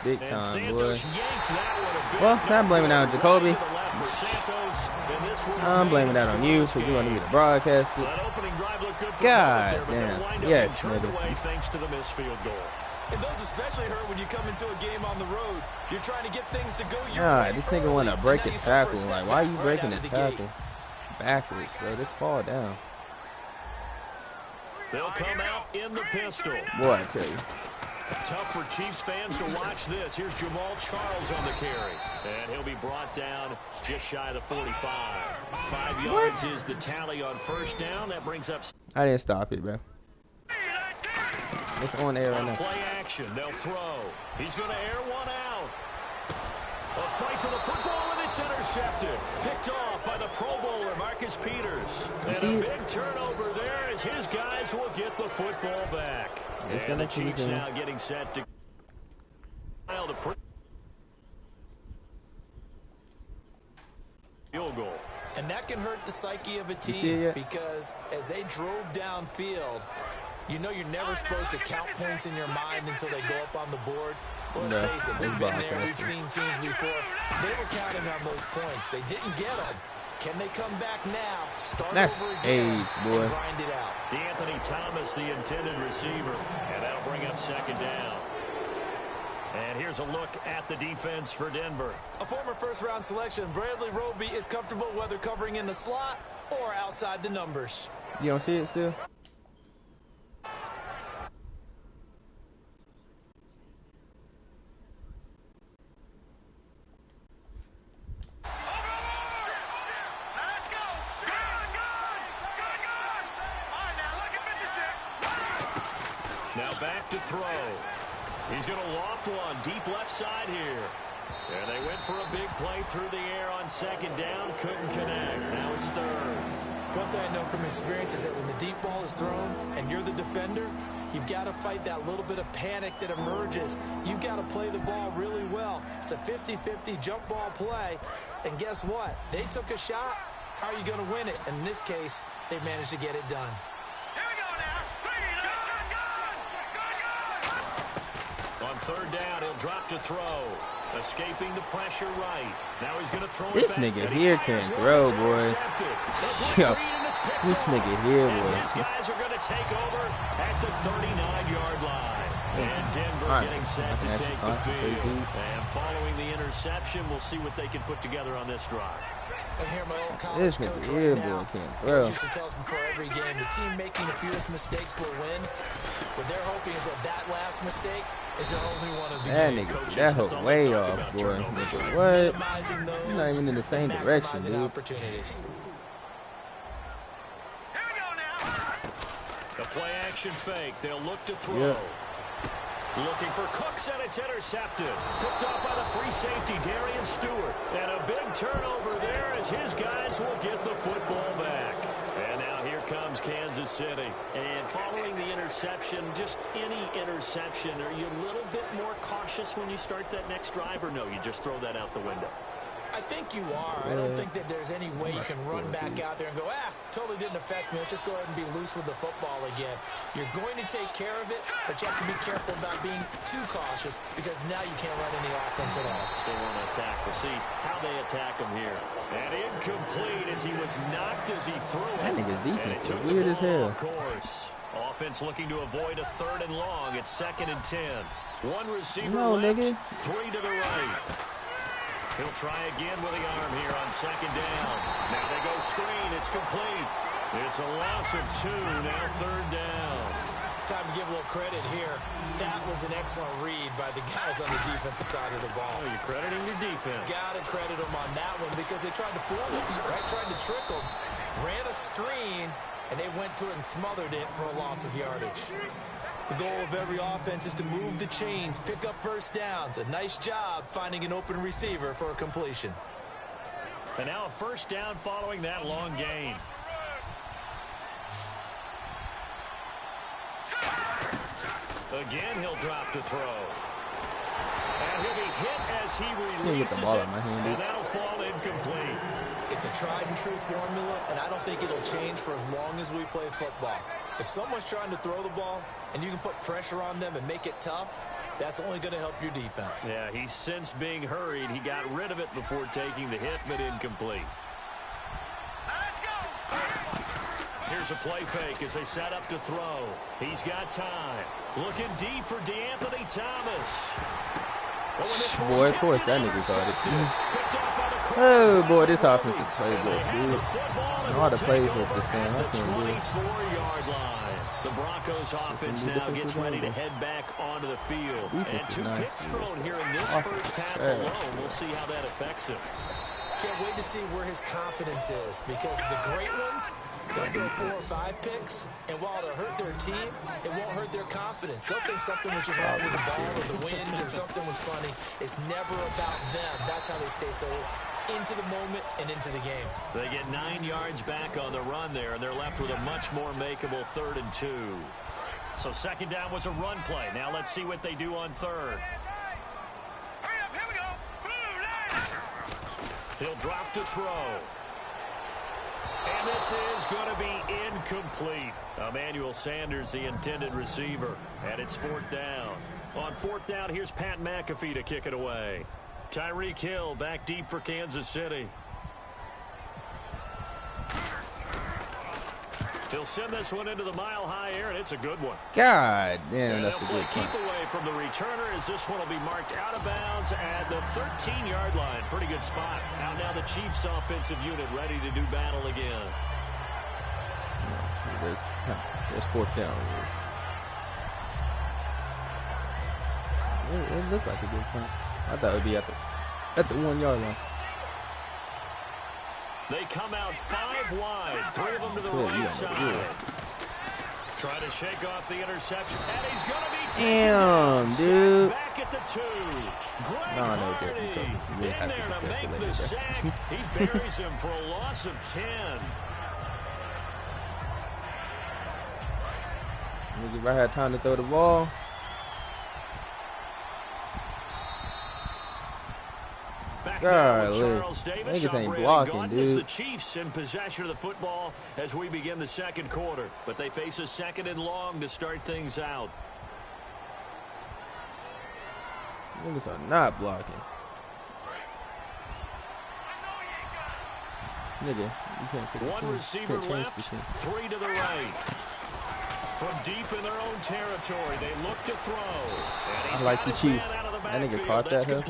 Big time, boy. Well, I'm blaming that on Jacoby. I'm blaming that on you because you want to be the broadcaster. God damn. Yes, nigga. Thanks to the missed field goal. And those especially hurt when you come into a game on the road. You're trying to get things to go your way. This nigga want to break the tackle. Like, why are you breaking the tackle? Backwards, bro. Just fall down. They'll come out in the pistol. Boy, I tell you. Tough for Chiefs fans to watch this. Here's Jamal Charles on the carry. And he'll be brought down just shy of the 45. 5 yards is the tally on first down. That brings up... I didn't stop it, bro. It's on air right now. Play action. They'll throw. He's going to air one out. A fight for the football, and it's intercepted. Picked off by the Pro Bowler, Marcus Peters. And a big turnover there as his guys will get the football back. And the Chiefs now getting set to field goal. And that can hurt the psyche of a team because as they drove downfield, you know you're never supposed to count points in your mind until they go up on the board. Well, let's face it, we've been there, we've seen teams before. They were counting on those points. They didn't get them. Can they come back now, start over again, and grind it out? D'Anthony Thomas, the intended receiver, and that'll bring up second down. And here's a look at the defense for Denver. A former first-round selection, Bradley Roby is comfortable whether covering in the slot or outside the numbers. You don't see it still? Now back to throw. He's going to loft one deep left side here. And they went for a big play through the air on second down. Couldn't connect. Now it's third. One thing I know from experience is that when the deep ball is thrown and you're the defender, you've got to fight that little bit of panic that emerges. You've got to play the ball really well. It's a 50-50 jump ball play. And guess what? They took a shot. How are you going to win it? And in this case, they managed to get it done. On third down, he'll drop to throw. Escaping the pressure right. Now he's going to throw this it back. Nigga here can throw, boy. Yo, this nigga here, boy. These guys are going to take over at the 39-yard line. And Denver getting set to take the field. And following the interception, we'll see what they can put together on this drive. I hear my old college coach right now. He used to tell us before every game, the team making the fewest mistakes will win. What they're hoping is that last mistake is their only one of the game. Nigga, that hook way off, boy. Nigga, what? You're not even in the same direction, dude. Opportunities. The play action fake. They'll look to throw. Yep. Looking for Cooks, and it's intercepted. Picked off by the free safety, Darian Stewart. And a big turnover there as his guys will get the football back. And now here comes Kansas City. And following the interception, just any interception, are you a little bit more cautious when you start that next drive, or no, you just throw that out the window? I think you are. I don't think that there's any way you can run back out there and go, totally didn't affect me. Let's just go ahead and be loose with the football again. You're going to take care of it, but you have to be careful about being too cautious because now you can't run any offense at all. Still want to attack. We'll see how they attack him here. And incomplete as he was knocked as he threw it. That nigga's defense is weird as hell. Of course. Offense looking to avoid a 3rd and long. It's 2nd and 10. One receiver left, nigga. 3 to the right. He'll try again with the arm here on 2nd down. Now they go screen. It's complete. It's a loss of 2. Now 3rd down. Time to give a little credit here. That was an excellent read by the guys on the defensive side of the ball. Oh, you're crediting your defense. Got to credit them on that one because they tried to fool them, right? Tried to trick them. Ran a screen, and they went to it and smothered it for a loss of yardage. The goal of every offense is to move the chains, pick up first downs. A nice job finding an open receiver for a completion. And now a first down following that long gain. Again, he'll drop to throw. And he'll be hit as he releases it, and that'll fall incomplete. It's a tried-and-true formula, and I don't think it'll change for as long as we play football. If someone's trying to throw the ball and you can put pressure on them and make it tough, That's only going to help your defense. Yeah, he's since being hurried. He got rid of it before taking the hit, but incomplete. Here's a play fake as they set up to throw. He's got time. Looking deep for DeAnthony Thomas. Boy, of course that nigga caught it. Oh boy, this offensive playbook, dude. All the plays look the same. I can't do it. 24-yard line. The Broncos offense now gets ready to head back onto the field. And 2 picks thrown here in this first half alone. We'll see how that affects him. Can't wait to see where his confidence is, because the great ones, they'll throw 4 or 5 picks, and while it'll hurt their team, it won't hurt their confidence. They'll think something was just wrong with the ball or the wind or something was funny. It's never about them. That's how they stay so into the moment and into the game. They get 9 yards back on the run there, and they're left with a much more makeable 3rd and 2. So second down was a run play. Now let's see what they do on 3rd. He'll drop to throw. And this is going to be incomplete. Emmanuel Sanders, the intended receiver. And it's 4th down. On 4th down, here's Pat McAfee to kick it away. Tyreek Hill back deep for Kansas City. He'll send this one into the mile-high air, and it's a good one. God damn, that's a good keep away from the returner as this one will be marked out of bounds at the 13-yard line. Pretty good spot. Out now the Chiefs offensive unit ready to do battle again. There's 4th down. It looked like a good punt. I thought it would be at the 1-yard line. They come out 5 wide, 3 of them to the right side. Trying to shake off the interception, and he's going to be damn, dude. Back at the 2. Greg no, Hardy in there to make the sack. He buries him for a loss of 10. Nigga right had time to throw the ball. Golly, niggas ain't blocking, dude. The Chiefs in possession of the football as we begin the second quarter, but they face a 2nd and long to start things out. Niggas are not blocking. Nigga, you can't pick 1 receiver left, 3 to the right. From deep in their own territory, they look to throw. I like the Chiefs. That nigga caught that, huh?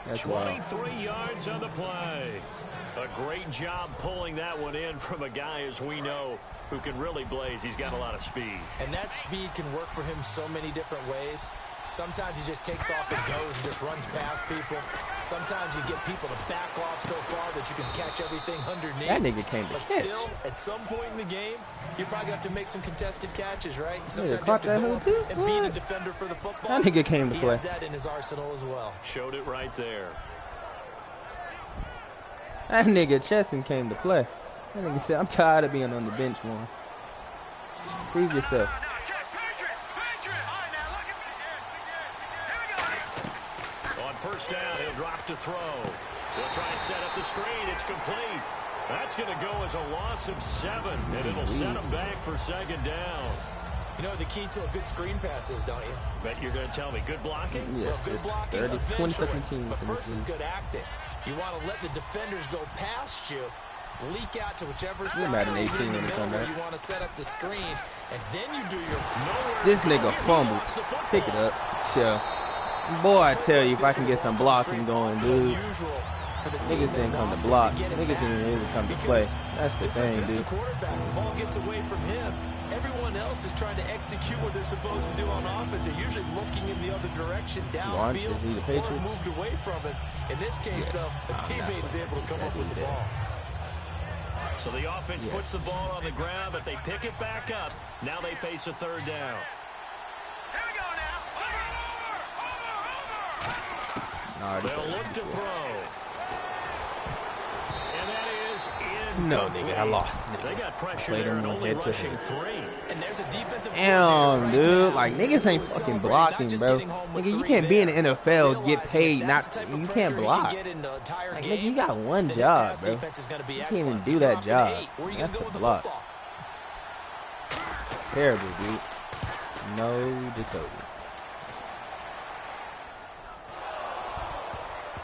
That's 23 yards on the play. A great job pulling that one in from a guy, as we know, who can really blaze. He's got a lot of speed. And that speed can work for him so many different ways. Sometimes he just takes off and goes and just runs past people. Sometimes you get people to back off so far that you can catch everything underneath. That nigga came to But catch. still, at some point in the game, you probably have to make some contested catches, right? Yeah, Sometimes you caught have to that go hoe up too? and beat a defender for the football. That nigga came to He play. has that in his arsenal as well. Showed it right there. That nigga Cheston came to play. That nigga said, I'm tired of being on the bench more. Prove yourself. On 1st down, he'll drop to throw. He'll try and set up the screen. It's complete. That's going to go as a loss of 7, and it'll set him back for 2nd down. You know what the key to a good screen pass is, don't you? Bet you're going to tell me. Good blocking? Yes, Well, good blocking eventually, but first is is good acting. You want to let the defenders go past you, leak out to whichever side Madden 18 in the when it's middle on where that. you want to set up the screen, and then you do your This nigga fumbled. Pick it up. Chill. Boy, I tell you, if I can get some blocking going, dude. Niggas didn't come to block. Niggas didn't even come to play. That's the thing, dude. The quarterback, the ball gets away from him. Everyone else is trying to execute what they're supposed to do on offense. They're usually looking in the other direction, downfield, or moved away from it. In this case, though, a teammate is able to come up with the ball. So the offense puts the ball on the ground, but they pick it back up. Now they face a 3rd down. Here we go now. They'll look to throw. And that is incomplete. No, nigga, I lost. Nigga. They got pressure there and only rushing 3. And there's a defensive Damn, dude. Like, niggas ain't fucking blocking, bro. Nigga, you can't be in the NFL, get paid, not, you can't block. Like, nigga, you got one job, bro. You can't even do that job. That's a block. Terrible, dude. No Dakota.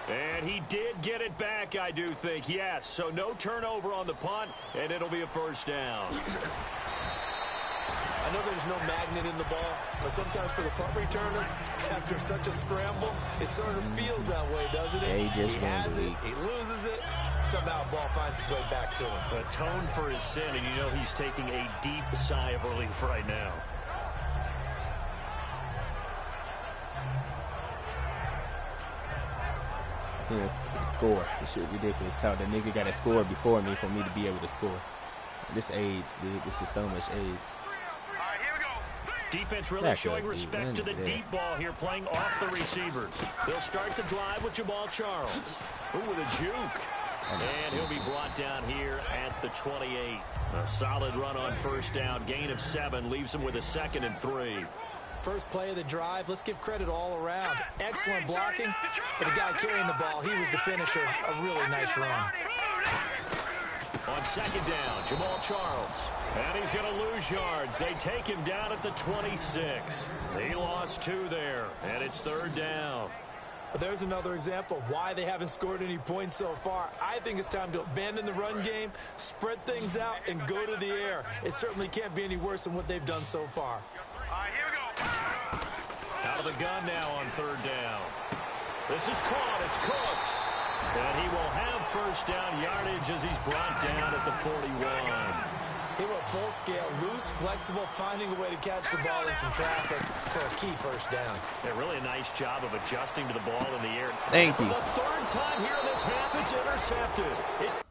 And he did get it back, I do think, yes. So no turnover on the punt, and it'll be a first down. I know there's no magnet in the ball, but sometimes for the punt returner, after such a scramble, it sort of feels that way, doesn't it? Yeah, he has it, he loses it, somehow the ball finds its way back to him. Atone for his sin, and you know he's taking a deep sigh of relief right now. Yeah, score. This shit ridiculous. How the nigga got to score before me for me to be able to score. This AIDS, dude. This is so much AIDS. Defense really showing respect to the deep ball here, playing off the receivers. They'll start the drive with Jamal Charles. Ooh, with a juke. And he'll be brought down here at the 28. A solid run on first down. Gain of 7 leaves him with a 2nd and 3. First play of the drive, let's give credit all around. Excellent blocking, but the guy carrying the ball, he was the finisher. A really nice run. On 2nd down, Jamal Charles. And he's going to lose yards. They take him down at the 26. He lost 2 there, and it's 3rd down. There's another example of why they haven't scored any points so far. I think it's time to abandon the run game, spread things out, and go to the air. It certainly can't be any worse than what they've done so far. Out of the gun now on 3rd down. This is caught. It's Cooks. And he will have first down yardage as he's brought down at the 41. He went full scale, loose, flexible, finding a way to catch the ball in some traffic for a key first down. Yeah, really a nice job of adjusting to the ball in the air. Thank you. For the 3rd time here in this half, it's intercepted. It's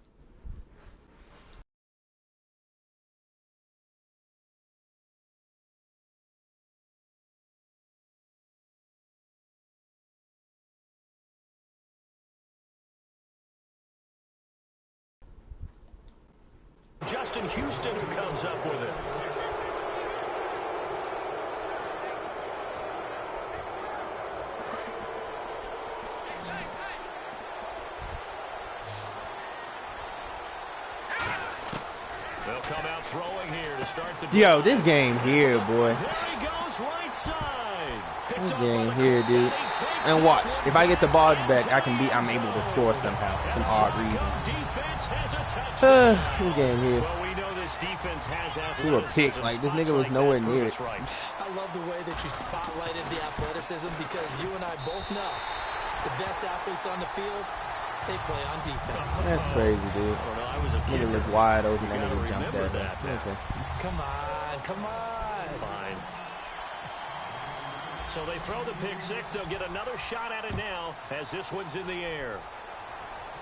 Justin Houston who comes up with it. They'll come out throwing here to start the drive. Yo, this game here, boy. There he goes, right side. This game here, dude. And watch, if I get the ball back, I'm able to score somehow. Some odd reason. This game here. Well, we know this defense has He was picked. Like, this nigga was nowhere near it. I love the way that you spotlighted the athleticism because you and I both know the best athletes on the field, they play on defense. That's crazy, dude. Nigga looked wide open. That nigga jumped at him. Okay. Come on, come on. Fine. So they throw the pick 6. They'll get another shot at it now as this one's in the air.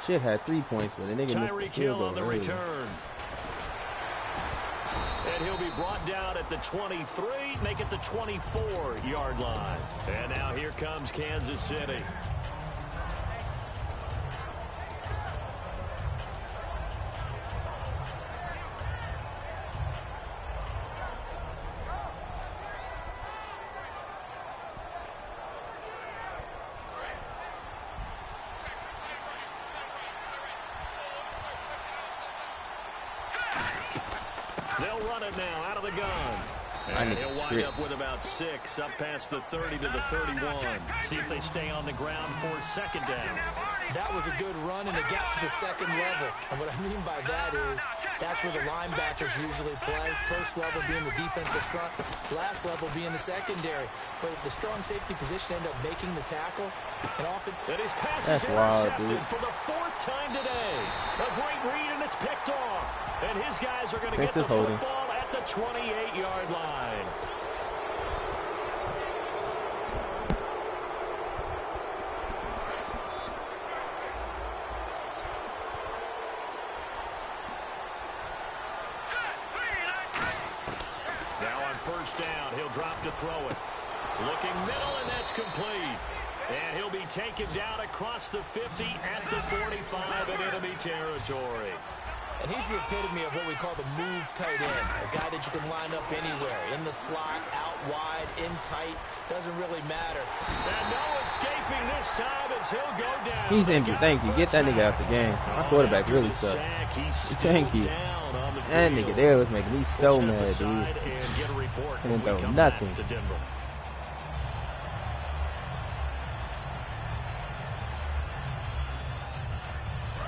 Shit had 3 points, but the nigga missed the field goal on the early. return. And he'll be brought down at the 23, make it the 24-yard line. And now here comes Kansas City. They'll run it now out of the gun. And he'll wind up with about 6 up past the 30 to the 31. See if they stay on the ground for 2nd down. That was a good run, and it got to the 2nd level. And what I mean by that is that's where the linebackers usually play. First level being the defensive front, last level being the secondary. But the strong safety position ended up making the tackle. And often that his pass is intercepted for the 4th time today. A great read, and it's picked off. And his guys are going to get the football at the 28-yard line. Now on 1st down, he'll drop to throw it. Looking middle, and that's complete. And he'll be taken down across the 50 at the 45 in enemy territory. And he's the epitome of what we call the move tight end. A guy that you can line up anywhere. In the slot, out wide, in tight. Doesn't really matter. And no escaping this time as he'll go down. He's injured. Thank you. Get that nigga out the game. My quarterback really sucks. Thank you. That nigga there was making me so mad, dude. And didn't throw nothing.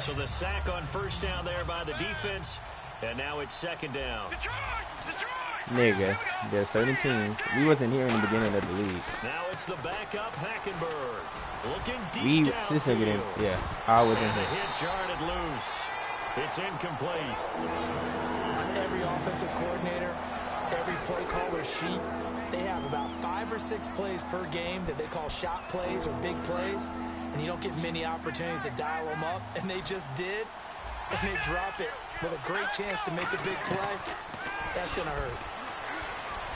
So the sack on first down there by the defense, and now it's second down. Nigga, there's certain teams. We wasn't here in the beginning of the league. Now it's the backup Hackenberg. Looking deep This nigga didn't. Yeah, I was in and here. the hit jarred it loose. It's incomplete. On every offensive coordinator, every play caller sheet, they have about 5 or 6 plays per game that they call shot plays or big plays, and you don't get many opportunities to dial them up, and they just did, and they drop it with a great chance to make a big play. That's going to hurt.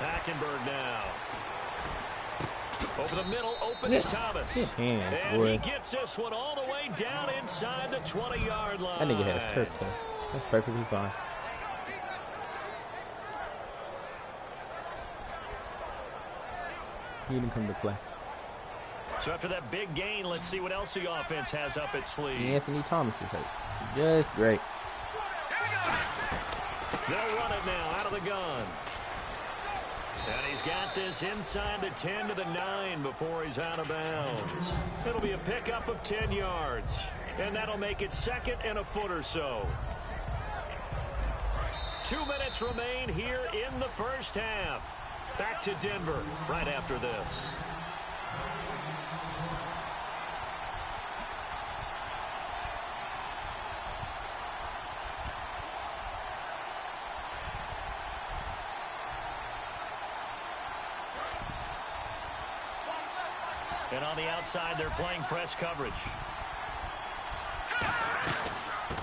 Hackenberg now. Over the middle, open is Thomas. Hands, and boy. he gets this one all the way down inside the 20-yard line. That nigga has turf toe. That's perfectly fine. He didn't come to play. So after that big gain, let's see what else the offense has up its sleeve. Anthony Thomas is hurt. Just great. They'll run it now out of the gun. And he's got this inside the 10 to the 9 before he's out of bounds. It'll be a pickup of 10 yards. And that'll make it second and a foot or so. 2 minutes remain here in the first half. Back to Denver right after this. And on the outside, they're playing press coverage.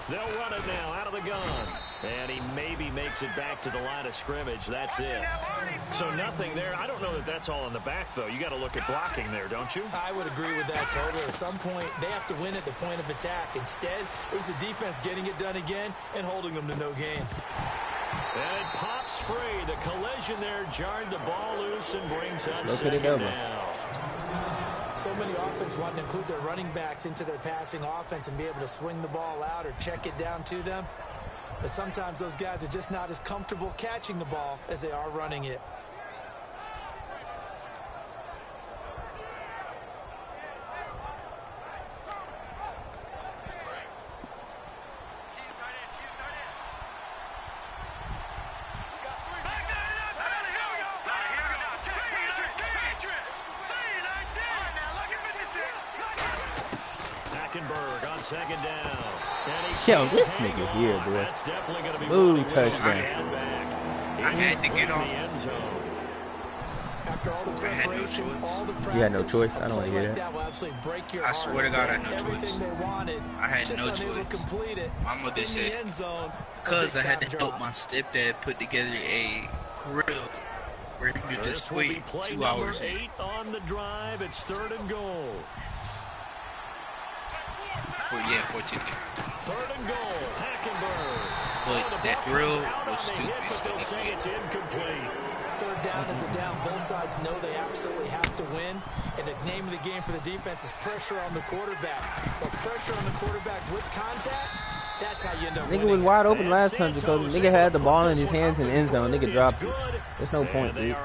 They'll run it now out of the gun. And he maybe makes it back to the line of scrimmage. That's it. So nothing there. I don't know that that's all in the back, though. You got to look at blocking there, don't you? I would agree with that totally. At some point, they have to win at the point of attack. Instead, it was the defense getting it done again and holding them to no gain. And it pops free. The collision there jarred the ball loose and brings up Look at it second over. down. So many offenses want to include their running backs into their passing offense and be able to swing the ball out or check it down to them. But sometimes those guys are just not as comfortable catching the ball as they are running it. Hackenberg on second down. Yo, this nigga here, bro. That's definitely going to be Smooth one touchdown. I had to get on. After all the preparation, all the practice, You had no choice? I don't a play hear like that. will absolutely break your I swear to God, I had no Everything choice. they wanted, I had just no unable to choice. complete it. My mother in the said, end zone, because I had big to time help drop. my stepdad put together a grill for him to just This will be wait play 2 number hours in. 8 on the drive. It's 3rd and goal. For 14 days. 3rd and goal. Hackenberg. But that grill was stupid. But they'll say it's incomplete. Third down is the down. Both sides know they absolutely have to win. And the name of the game for the defense is pressure on the quarterback. But pressure on the quarterback with contact, that's how you end up Nigga winning. was wide open last time, Jacoby. Nigga had the ball in his hands in the end zone. Nigga dropped it. There's no point, dude.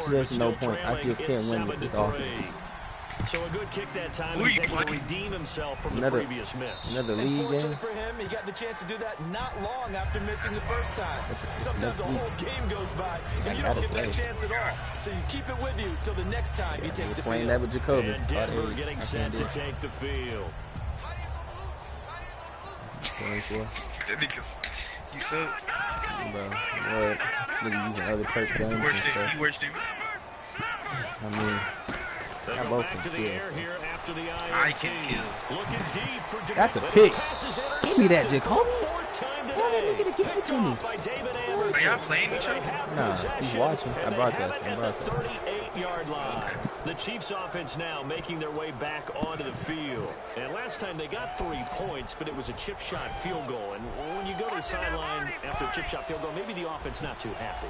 There's just no point. I just can't win with this offense. So a good kick that time. Who He's you able to playing? redeem himself from Another- the previous miss. Another league Unfortunately game. for him, he got the chance to do that not long after missing the first time. Sometimes a whole game goes by and you don't get that chance at all. So you keep it with you till the next time you take the Playing field. that with Jacoby. And Denver getting set to take the field. 24. That nigga's, he sucked. Bro, what? Nigga using other perk guns and stuff. He worse than me. I mean, They I go both back can to the kill. air here after the INT. I can kill. Looking deep for That's a but pick. his pass is Give me that, intercepted Jacoby. for the 4th time Tell that today. nigga to give it Picked to me. off by David Are Anderson. y'all playing each They other? have Nah, he's possession, watching. and I they broadcast. have it I at the broadcast. 38-yard line. The Chiefs offense now making their way back onto the field. And last time they got 3 points, but it was a chip shot field goal. And when you go to the sideline after a chip shot field goal, maybe the offense not too happy.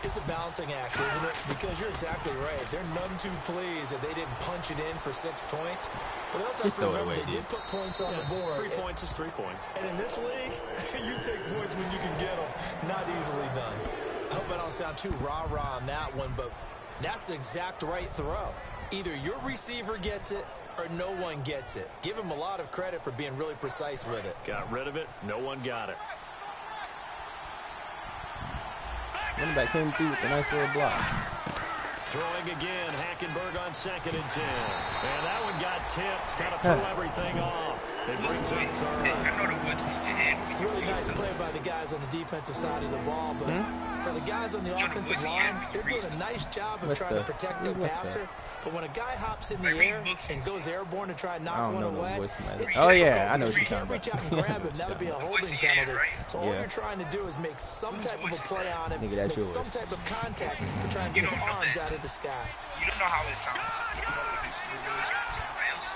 It's a balancing act, isn't it? Because you're exactly right. They're none too pleased that they didn't punch it in for 6 points. But they also have Just to throw it remember away, they did put points on the board. 3 points is 3 points. And in this league, you take points when you can get them. Not easily done. I hope I don't sound too rah-rah on that one, but that's the exact right throw. Either your receiver gets it or no one gets it. Give him a lot of credit for being really precise with it. Got rid of it. No one got it. Running back came through with a nice little block. Throwing again, Hackenberg on 2nd and 10. And that one got tipped. Kind of threw everything off. It brings up third. I know the Woods need to hit. Really nice play by the guys on the defensive side of the ball, but for the guys on the offensive line, they're doing a nice job of trying to protect their passer. But when a guy hops in the air and goes airborne to try and knock one away, it's oh yeah, I know what you're talking about. You can't reach out and grab him. That'll be a holding penalty. So all Yeah. you're trying to do is make some type of a play on him, Nigga, that's make yours. some type of contact to try and get his arms out of the sky. You don't know how it sounds. You don't know if it's through Willis or somebody else.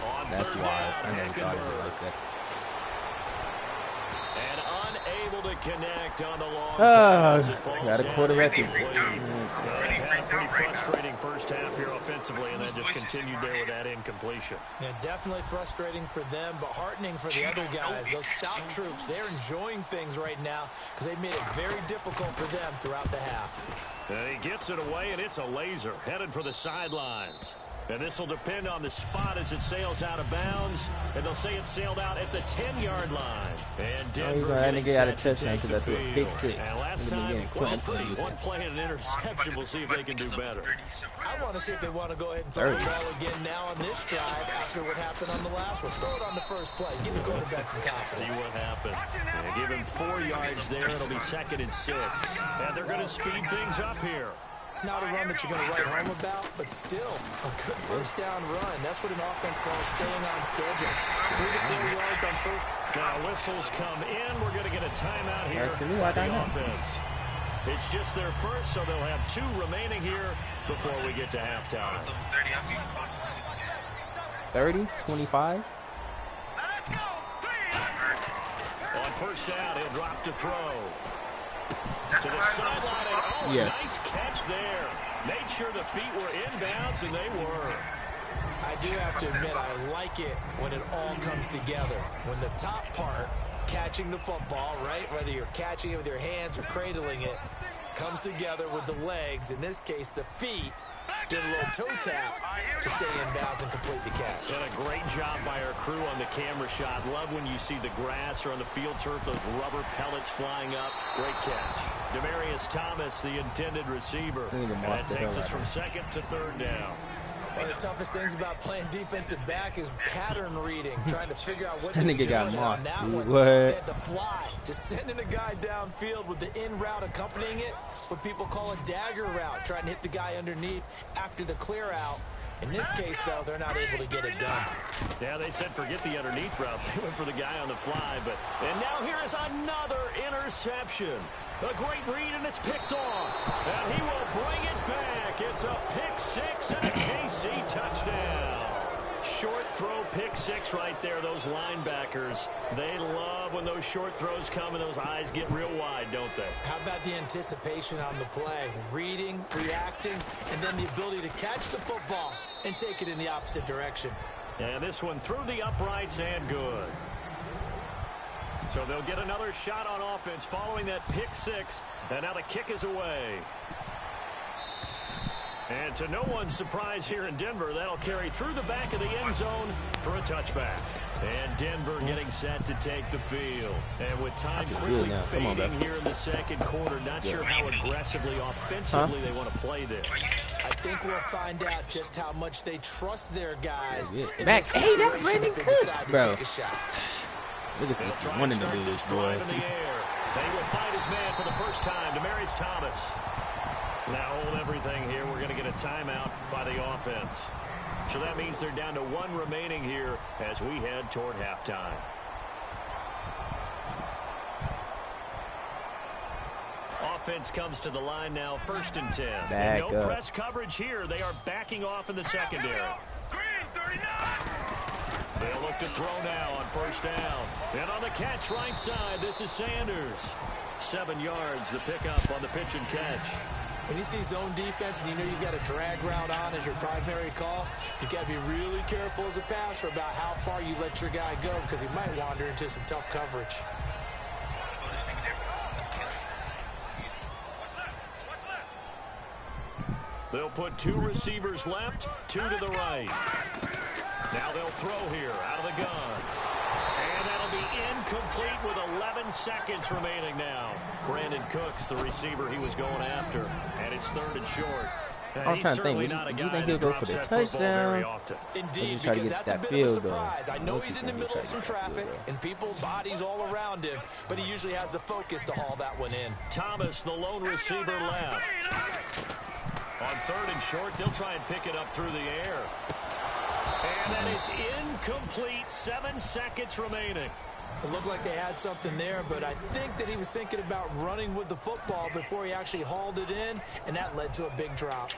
On That's 3rd wild. down, I never thought of it Hackenberg. like that. And unable to connect on the long Oh, pass. It falls got a down quarter record. incomplete. Really Had a freaked pretty out right now. frustrating first half here offensively, and then just continued there with that incompletion. Yeah, definitely frustrating for them, but heartening for the other guys. Those stout troops, they're enjoying things right now because they've made it very difficult for them throughout the half. And he gets it away, and it's a laser headed for the sidelines. And this will depend on the spot as it sails out of bounds. And they'll say it sailed out at the 10-yard line. And Denver that getting nigga got a set to touchdown take because the I threw a big field. six. And last In the time, beginning, well, Clinton. one play and an interception. We'll see if they can do better. I want to see if they want to go ahead and throw the ball again now on this drive after what happened on the last one. Throw it on the first play. Give the quarterback some See confidence. what happens. And give him 4 yards there. It'll be 2nd and 6. And they're going to speed things up here. Not a run that you're going to write home about, but still a good first down run. That's what an offense calls staying on schedule. 3 to 4 yards on first. Now whistles come in. We're going to get a timeout here That's me, by I the know. offense. It's just their first, so they'll have 2 remaining here before we get to halftime. 30, 25. On first down, he'll drop to throw. To the sideline, and oh, Yes. nice catch there. Made sure the feet were inbounds, and they were. I do have to admit, I like it when it all comes together. When the top part, catching the football, right, whether you're catching it with your hands or cradling it, comes together with the legs, in this case, the feet, did a little toe tap to stay in bounds and complete the catch. And a great job by our crew on the camera shot. Love when you see the grass or on the field turf, those rubber pellets flying up. Great catch. Demarius Thomas, the intended receiver. And that takes us from 2nd to 3rd down. One of the toughest things about playing defensive back is pattern reading, trying to figure out what That they're nigga doing. got And mossed, on that dude. one, What? they had to fly, just sending a guy downfield with the in route accompanying it, what people call a dagger route, trying to hit the guy underneath after the clear out. In this case, though, they're not able to get it done. Yeah, they said forget the underneath route. They went for the guy on the fly. And now here is another interception. A great read, and it's picked off. And he will bring it back. It's a pick 6 and a KC touchdown. Short throw, pick 6 right there. Those linebackers, they love when those short throws come and those eyes get real wide, don't they? How about the anticipation on the play? Reading, reacting, and then the ability to catch the football and take it in the opposite direction. And this one through the uprights and good. So they'll get another shot on offense following that pick 6. And now the kick is away. And to no one's surprise here in Denver, that'll carry through the back of the end zone for a touchback. And Denver getting set to take the field. And with time quickly fading here in the second quarter, not sure how aggressively, offensively they want to play this. I think we'll find out just how much they trust their guys. Back, hey, that's Brandon Cook, bro. Take a shot. Look at this one in the lose, boy. In the air. They will find his man for the first time, Demarius Thomas. Now hold everything here. We're going to get a timeout by the offense. So that means they're down to 1 remaining here as we head toward halftime. Offense comes to the line now, 1st and 10. And no press coverage here. They are backing off in the secondary. They'll look to throw now on first down. And on the catch right side, this is Sanders. 7 yards, the pickup on the pitch and catch. When you see zone defense and you know you've got a drag route on as your primary call, you've got to be really careful as a passer about how far you let your guy go because he might wander into some tough coverage. They'll put 2 receivers left, 2 to the right. Now they'll throw here out of the gun. And that'll be incomplete with 11 seconds remaining now. Brandon Cooks, the receiver he was going after. And it's 3rd and short. I'm trying to think. Do you think he'll go for the touchdown? Indeed, because that's a bit of a surprise. I know he's in the middle of some traffic and people, bodies all around him, but he usually has the focus to haul that one in. Thomas, the lone receiver, left. On 3rd and short, they'll try and pick it up through the air. And that is incomplete. 7 seconds remaining. It looked like they had something there, but I think that he was thinking about running with the football before he actually hauled it in, and that led to a big drop.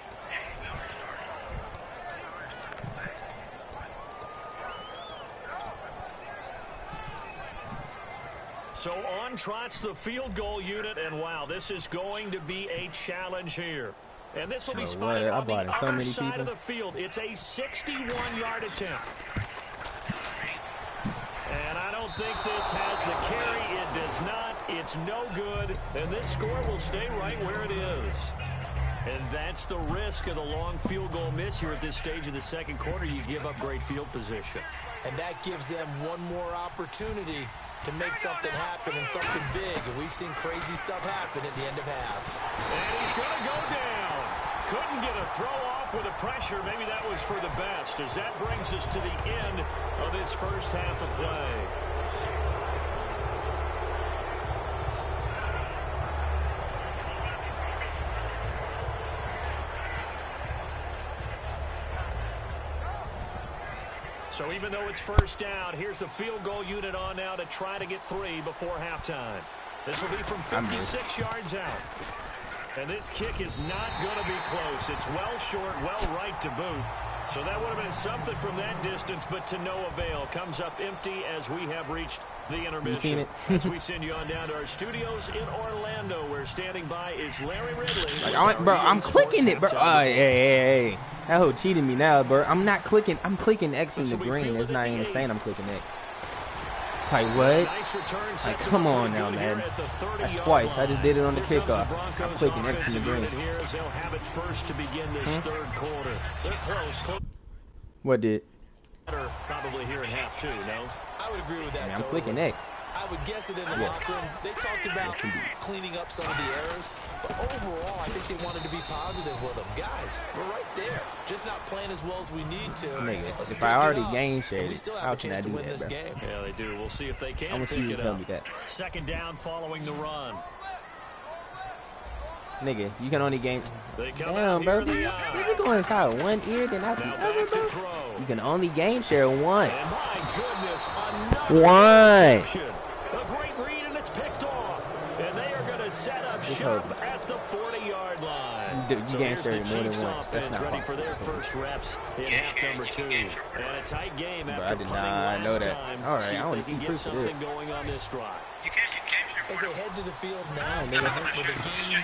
So on trots the field goal unit, and wow, this is going to be a challenge here. And this will be spotted on the other side of the field. It's a 61-yard attempt. And I don't think this has the carry. It does not. It's no good. And this score will stay right where it is. And that's the risk of the long field goal miss here at this stage of the second quarter. You give up great field position. And that gives them one more opportunity to make something happen and something big. And we've seen crazy stuff happen at the end of halves. And he's going to go down. Couldn't get a throw off with the pressure. Maybe that was for the best, as that brings us to the end of this first half of play. So even though it's first down, here's the field goal unit on now to try to get 3 before halftime. This will be from 56 yards out. And this kick is not going to be close. It's well short, well right to boot. So that would have been something from that distance, but to no avail. Comes up empty as we have reached the intermission. As we send you on down to our studios in Orlando, where standing by is Larry Ridley. Bro, I'm clicking it, bro. Hey. That hoe cheating me now, bro. I'm not clicking. I'm clicking X in the green. It's not even saying I'm clicking X. Like, what? Like, come on now, man. That's twice. I just did it on the kickoff. I'm clicking X in the green. What did? Probably here in half 2, no? I would agree with that. I'm clicking X. I would guess it in the locker room. They talked about cleaning up some of the errors, but overall, I think they wanted to be positive with them. Guys, we're right there. Just not playing as well as we need to. Nigga, if I already game shared, how can I do that, bro? Yeah, they do. We'll see if they can pick it up. Second down following the run. Nigga, you can only game. Damn, bro. This is going inside one ear, then out the other, bro. You can only game share one. And my goodness, one. A great read, and it's picked off. And they are going to set up shop at the 40-yard line. You game share more than once. That's not ready for their first reps in half number 2. And a tight game after I did not know that. All right, I want to see proof of this. Going on this drive. As they head to the field now, with the game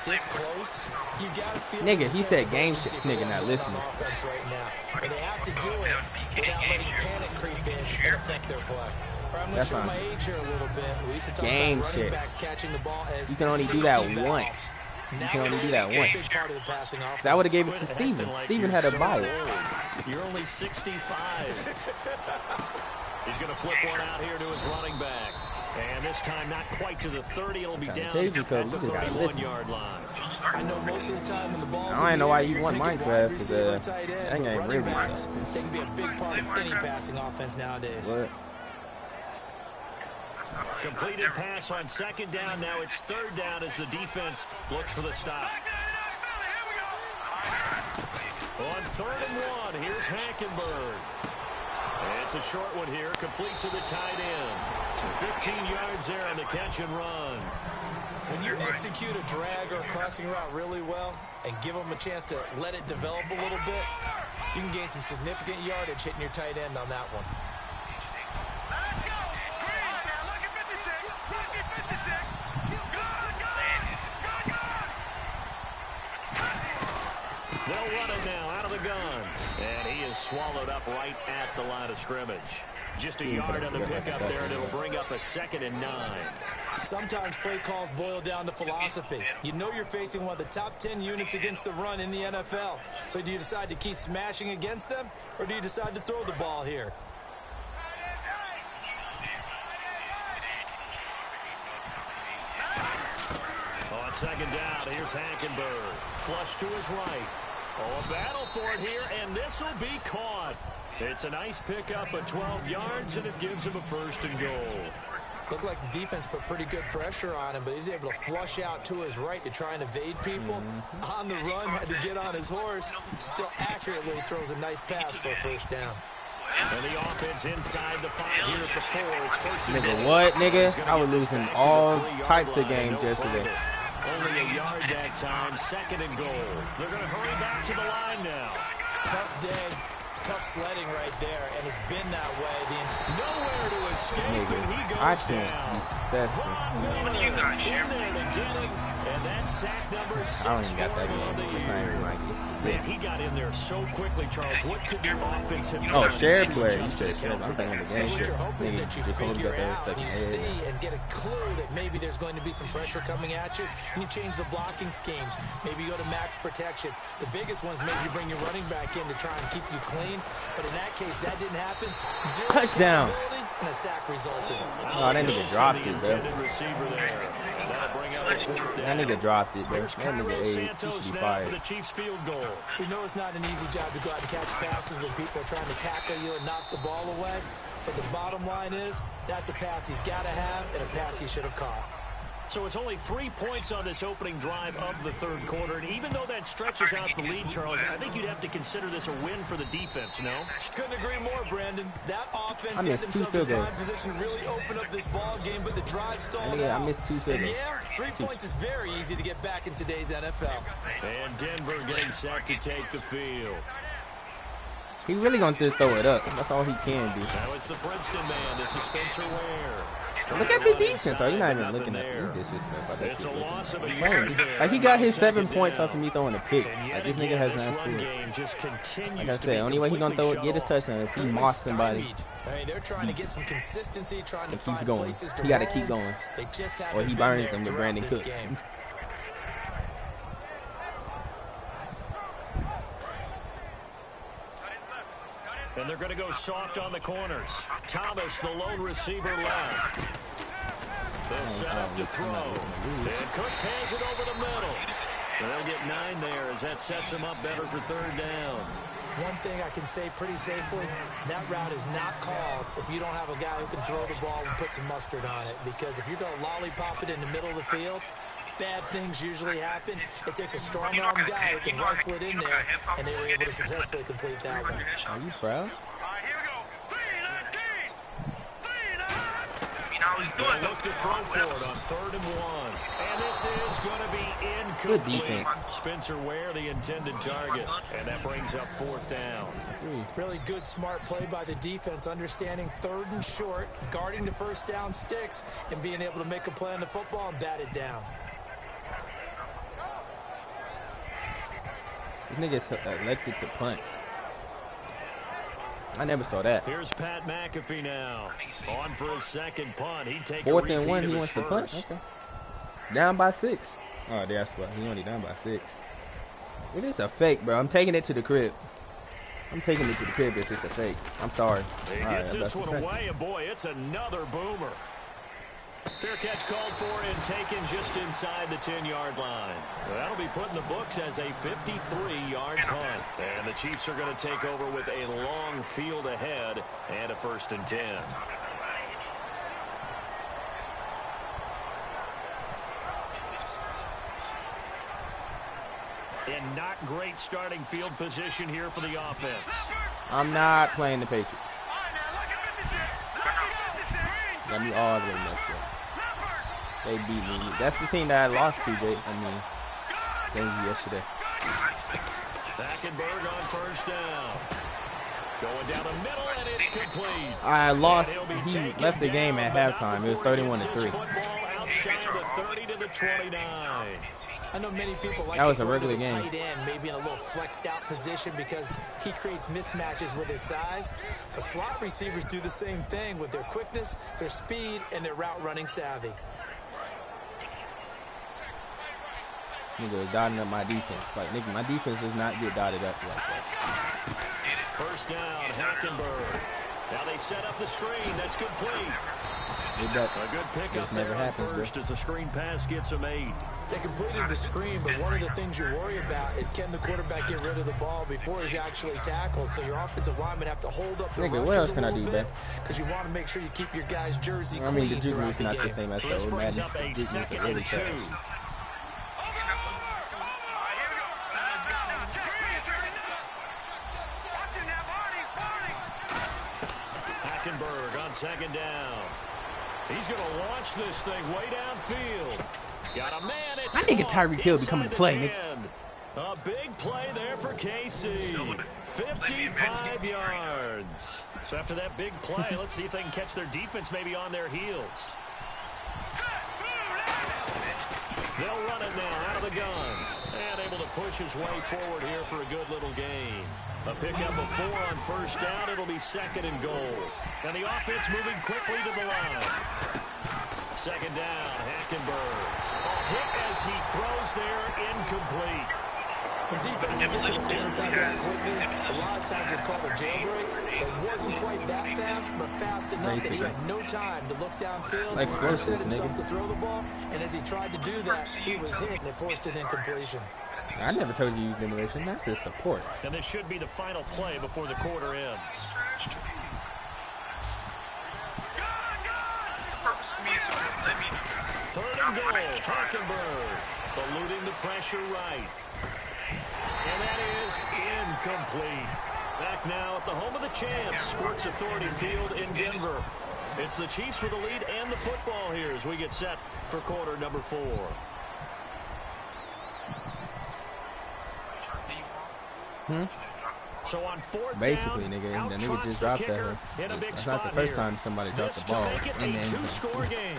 this close, you gotta feel. Nigga, he said game shit. Nigga, not listening. Right now, but they have to do it without letting panic creep in and affect their play. I'm gonna show my age here a little bit. We used to talk about running backs catching the ball as you can only do that once. You can only do that once. I would have gave it to Steven. Steven had a bite. You're only 65. He's going to flip one out here to his running back. And this time not quite to the 30. It'll be down at the 31-yard line. I know most of the time when the ball's I don't know why you want Minecraft, because that ain't really. They can be a big part of any passing offense nowadays. What? Completed pass on second down. Now it's third down as the defense looks for the stop. On 3rd and 1, here's Hackenberg. It's a short one here, complete to the tight end. 15 yards there on the catch and run. When you execute a drag or a crossing route really well and give them a chance to let it develop a little bit, you can gain some significant yardage hitting your tight end on that one. They'll run it now out of the gun. And he is swallowed up right at the line of scrimmage. Just a yard on the pickup there, and it'll bring up a 2nd and 9. Sometimes play calls boil down to philosophy. You know you're facing one of the top 10 units against the run in the NFL. So do you decide to keep smashing against them, or do you decide to throw the ball here? On 2nd down, here's Hackenberg. Flush to his right. Oh, a battle for it here, and this will be caught. It's a nice pickup of 12 yards, and it gives him a 1st and goal. Looked like the defense put pretty good pressure on him, but he's able to flush out to his right to try and evade people. On the run, had to get on his horse. Still accurately throws a nice pass for a 1st down. And the offense inside the 5 here at the 4. It's 1st and Nigga, goal. what, nigga? I was losing all types of games yesterday. Only a yard that time, 2nd and goal. They're going to hurry back to the line now. Tough day. Tough sledding right there, and it's been that way. Nowhere to escape, and he Nigga, goes I down. can't be successful. In there to get him, and that's sack number 6 I don't even got that for him game. on the It's not year. even like this. Man, he got in there so quickly, Charles. What could the offense have done? Oh, share to play. You just said share. account I'm for thinking that? the game What share. you're hoping is that you Just hold it figure up there, out, stuck in you the head. see and get a clue that maybe there's going to be some pressure coming at you, and you change the blocking schemes. Maybe you go to max protection. The biggest ones, maybe you bring your running back in to try and keep you clean. But in that case, that didn't happen. 0 Touchdown. accountability, and a sack resulted. Oh, that nigga dropped it, bro. Receiver there. And that'll bring up a 4th That down. nigga dropped it, bro. Here's That nigga Cairo age. He Santos should be now for the fired. Chiefs field goal. We know it's not an easy job to go out and catch passes when people are trying to tackle you and knock the ball away. But the bottom line is, that's a pass he's got to have and a pass he should have caught. So it's only 3 points on this opening drive of the 3rd quarter. And even though that stretches out the lead, Charles, I think you'd have to consider this a win for the defense, no? Couldn't agree more, Brandon. That offense I got missed 2 themselves in field goals. prime position to really open up this ball game, but the drive stalled Nigga, out. I missed 2 field And goals. yeah, 3 points is very easy to get back in today's NFL. And Denver getting set to take the field. He really gonna just throw it up. That's all he can do. Now it's the Princeton man. This is Spencer Ware. Look at the defense, though. You're not even looking at there. him. Disrespect. It's a loss of a Playing. yard there. Like, he got his 7 Second points down. off of me throwing a pick. And Like, yet this nigga again, has this not run scored. game just continues Like I to said, be only way he gonna completely get his shut off. touchdown if he Clearly mossed somebody. stymied. I mean, they're trying to get some consistency, trying to And keeps find going. places to He gotta roam. keep going. They just haven't Or he been burns there them with throughout Brandon this Cooks. game. And they're going to go soft on the corners. Thomas, the lone receiver left. They'll set up to throw. And Cooks has it over the middle. They'll get 9 there as that sets them up better for 3rd down. One thing I can say pretty safely, that route is not called if you don't have a guy who can throw the ball and put some mustard on it. Because if you're going to lollipop it in the middle of the field, bad things usually happen. It takes a strong-arm guy who can rifle it in there, and they were able to successfully complete that one. Are you proud? They look to throw for it on 3rd and 1. And this is going to be Good incomplete. defense. Spencer Ware, the intended target. And that brings up 4th down. Really good, smart play by the defense, understanding 3rd and short, guarding the 1st down sticks, and being able to make a play on the football and bat it down. This nigga's elected to punt. I never saw that. Here's Pat McAfee now. On for his 2nd punt. He'd take 4th a and 1, repeat he of wants his to punt. first. Okay. Down by 6. Oh, that's what. He only down by 6. It is a fake, bro. I'm taking it to the crib. I'm taking it to the crib if it's a fake. I'm sorry. He All right, gets this that's one a fake. away, and boy, it's another boomer. Fair catch called for and taken just inside the 10-yard line. That'll be put in the books as a 53-yard punt. And the Chiefs are going to take over with a long field ahead and a 1st and 10. In not great starting field position here for the offense. I'm not playing the Patriots. Got me all the way messed up. They beat me. That's the team that I lost to, Jake. Games yesterday. Hackenberg on 1st down. Going down the middle, and it's complete. I lost. And he'll be He taken left the down, game at but not halftime. It was before he 31 gets to his 3. Football outside of the 30 to the 29. I know many people like that was to a throw to regular the game. tight end, maybe in a little flexed out position because he creates mismatches with his size. But slot receivers do the same thing with their quickness, their speed, and their route running savvy. Nigga was dotting up my defense. Like, nigga, my defense does not get dotted up like that. First down, Hackenberg. Now they set up the screen. That's complete. A good pickup there on first as the screen pass gets him 8. They completed the screen, but one of the things you worry about is can the quarterback get rid of the ball before he's actually tackled. So your offensive linemen have to hold up the nigga, what else can I do, man? Because you want to make sure you keep your guys' jersey clean. I mean, the juke is not the same as the old Madden. Up a second and 2. Hackenberg on second down. He's going to launch this thing way downfield. Got a man. It's I think Tyreek Hill becoming the play, nigga. A big play there for Casey. 55 yards. So after that big play, let's see if they can catch their defense maybe on their heels. They'll run it now out of the gun. And able to push his way forward here for a good little gain. A pickup of 4 on first down. It'll be second and goal. And the offense moving quickly to the line. Second down, Hackenberg. A hit as he throws there, incomplete. When defenses get to the quarterback that quickly, a lot of times it's called a jailbreak. It wasn't quite that fast, but fast enough that he had no time to look downfield and set himself to throw the ball. And as he tried to do that, he was hit and it forced an incompletion. I never told you to use emulation. That's just support. And this should be the final play before the quarter ends. Third and goal, Hackenberg. Eluding the pressure right. And that is incomplete. Back now at the home of the champs, Sports Authority Field in Denver. It's the Chiefs with the lead and the football here as we get set for quarter number 4. So on fourth basically, down, nigga, the nigga just dropped that. That's not the first time somebody dropped the ball in the end zone. Two-score game.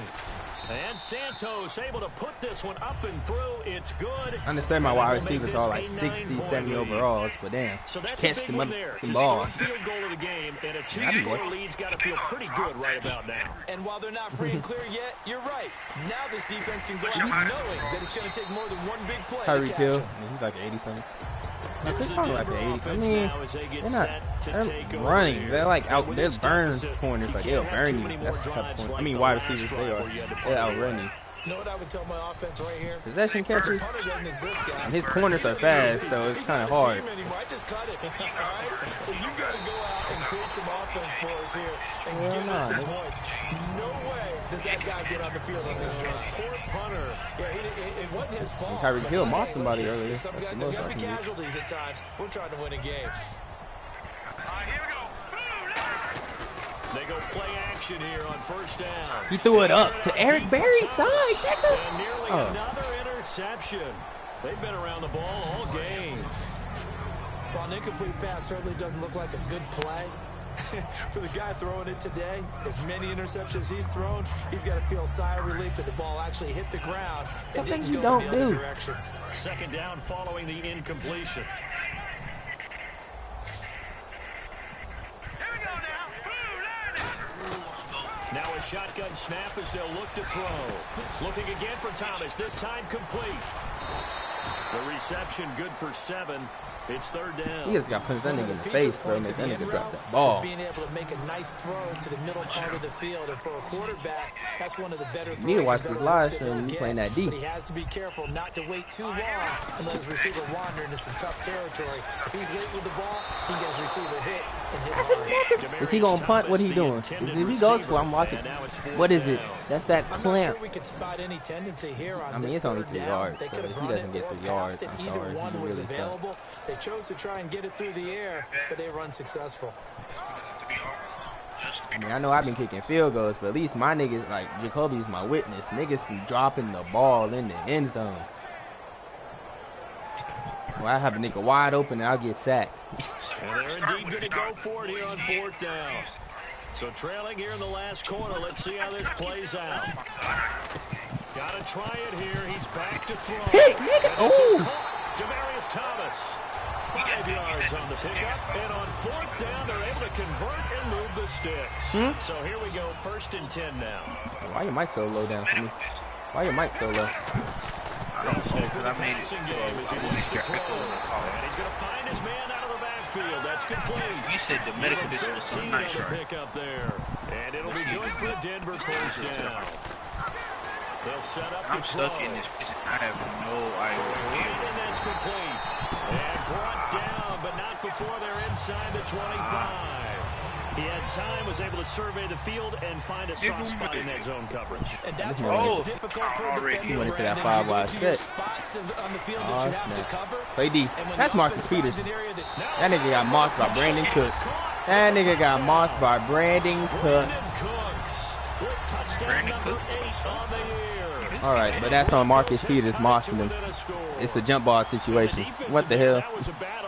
And Santos able to put this one up and through. It's good. I understand my wide receivers are like 60, 70 overalls, but damn, so that's catch the ball. Field goal of the game, and a 2-score lead's got to feel pretty good right about now. And while they're not free and clear yet, you're right. Now this defense can go out knowing that it's going to take more than one big play. Tyreek Hill, he's like 80-something. Like, they're probably like 80. I mean, they're running. They're like out. They're burn corners. Like they'll burn you. That's the tough point. I mean, wide receivers they are. They're outrunning. You know what I would tell my offense right here? Possession catches. And his corners are fast, so it's kind of hard. I just cut it. All right? So you've got to go out and create some offense for us here and give us some points. No way does that guy get on the field on this drive. Poor punter. Yeah, it wasn't his fault. Tyreek Hill mossed somebody earlier. Some guys have to be casualties at times. We're trying to win a game. Here we go. They go play action here on first down. He threw it up to Eric Berry's side. And nearly another interception. They've been around the ball all game. While an incomplete pass certainly doesn't look like a good play, for the guy throwing it today, as many interceptions he's thrown, he's got to feel a sigh of relief that the ball actually hit the ground and didn't go in the other direction. Second down following the incompletion. Now a shotgun snap as they'll look to throw. Looking again for Thomas, this time complete. The reception good for 7. It's third down. He just got punched that nigga in the face, bro. That nigga dropped that ball. Being able to make a nice throw to the middle part of the field, and for a quarterback, that's one of the better throws. You need to watch this live stream. You playing that deep. But he has to be careful not to wait too long and let his receiver wander into some tough territory. If he's late with the ball, he can get his receiver hit and hit hard. Is he gonna punt? What he doing? If he goes for, I'm watching. What is it? That's that clamp. I'm not sure we can spot any tendency here on I mean, it's only 3 yards, so if he doesn't get 3 yards, I'm sorry, he really sucks. They chose to try and get it through the air, but they run successful. I mean, I know I've been kicking field goals, but at least my niggas, like, Jacoby's my witness. Niggas be dropping the ball in the end zone. Well, I have a nigga wide open and I'll get sacked. And they're indeed going to go for it here on fourth down. So trailing here in the last quarter, let's see how this plays out. Gotta try it here. He's back to throw. Hey, nigga. Oh. Demarius Thomas. 5 yards on the pickup. And on 4th down, they're able to convert and move the sticks. So here we go. 1st and 10 now. Why your mic so low down for me? Why your mic so low? I don't know, because I made it so and he's going to find his man out of the backfield. That's complete. You said the medical vision was so nice, right? Pick up there. And it'll be good for Denver 1st down. They'll set up I'm stuck in this position. I have no idea. And that's complete. And brought down, but not before they're inside the 25. He had time, was able to survey the field and find a soft spot in that zone coverage. And that's why it's difficult for a defender. He went into that 5-wide set. Play D. That's Marcus Peters. That nigga got mossed by Brandon Cooks. That nigga got mossed by Brandon Cooks. Brandon Cooks. All right, but that's on Marcus Peters mossing him. It's a jump ball situation. What the hell?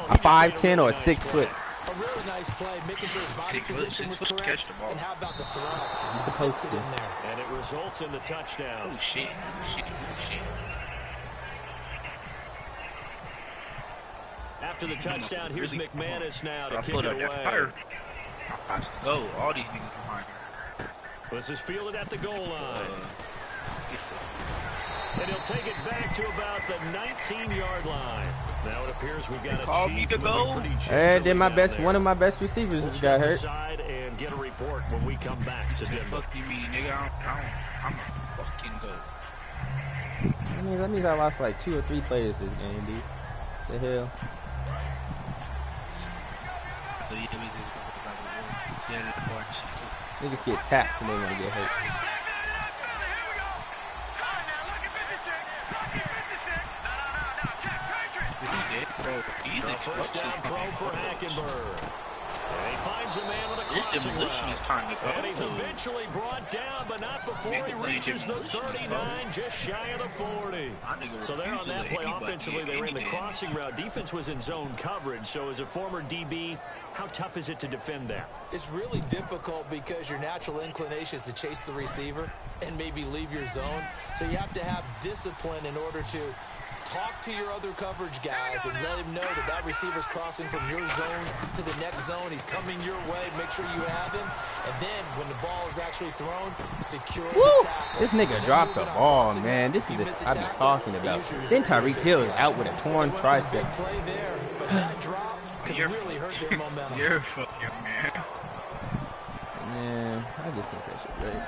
A 5'10" or a 6 foot? A really nice play, making sure his body position was correct. And how about the throw? He's supposed to. And it results in the touchdown. Oh, shit. After the touchdown, here's McManus now to kick it away. Go, all these niggas behind here. This is fielded at the goal line. And he'll take it back to about the 19-yard line. Now it appears we've got a me to go. And then one of my best receivers just got hurt. And get a report when we come back to Denver. Fuck you mean, nigga? I'm fucking go. That means I lost like 2 or 3 players this game, dude. The hell? Niggas get tapped and they want to get hurt. The first down throw for Hackenberg. And he finds a man with a crossing route. And he's eventually brought down, but not before he reaches the 39, just shy of the 40. So there on that play, offensively, they ran the crossing route. Defense was in zone coverage. So as a former DB, how tough is it to defend that? It's really difficult because your natural inclination is to chase the receiver and maybe leave your zone. So you have to have discipline in order to talk to your other coverage guys and let him know that that receiver's crossing from your zone to the next zone. He's coming your way. Make sure you have him. And then when the ball is actually thrown, secure the tackle. This nigga dropped the ball, man. This is what I've been talking about. Then Tyreek Hill is out with a torn tricep. Play there, but that drop could really hurt their momentum. You're fucking man. Man, I just think that shit good.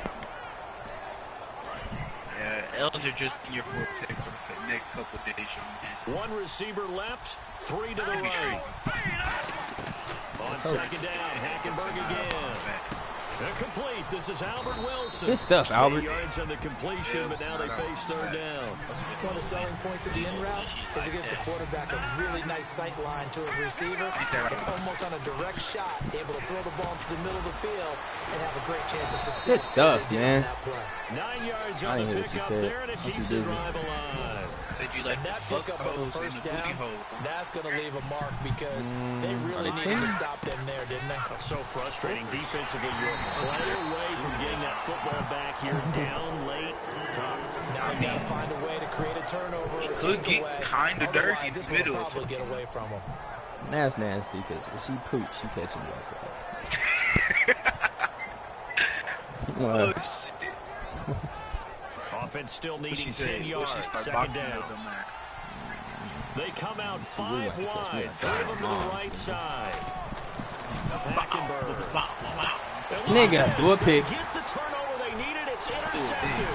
Yeah, L's are just in your vortex for the next couple of days. One receiver left, 3 to the right. On second down, Hackenberg again. Complete. This is Albert Wilson. Good stuff, Albert. 8 yards on the completion, but now they face 3rd down. One of the selling points of the in route is it gives the quarterback a really nice sight line to his receiver, and almost on a direct shot, able to throw the ball into the middle of the field and have a great chance of success. Good stuff, man. 9 yards on the pickup there, and it keeps the drive alive. And that pickup of the first down, that's going to leave a mark because they really needed to stop them there, didn't they? So frustrating defensively. You're play away from getting that football back here, down late. Tough. Now you got to find a way to create a turnover or a takeaway. Kind of dirty in the middle. Will probably get away from them. That's nasty because if she poops, she catching you outside. Offense still needing 10 yards. 2nd down. They come out 5 wide. 3 of them to the right side. Hackenberg. Nigga, do a pick. Get the turnover they needed. It's intercepted.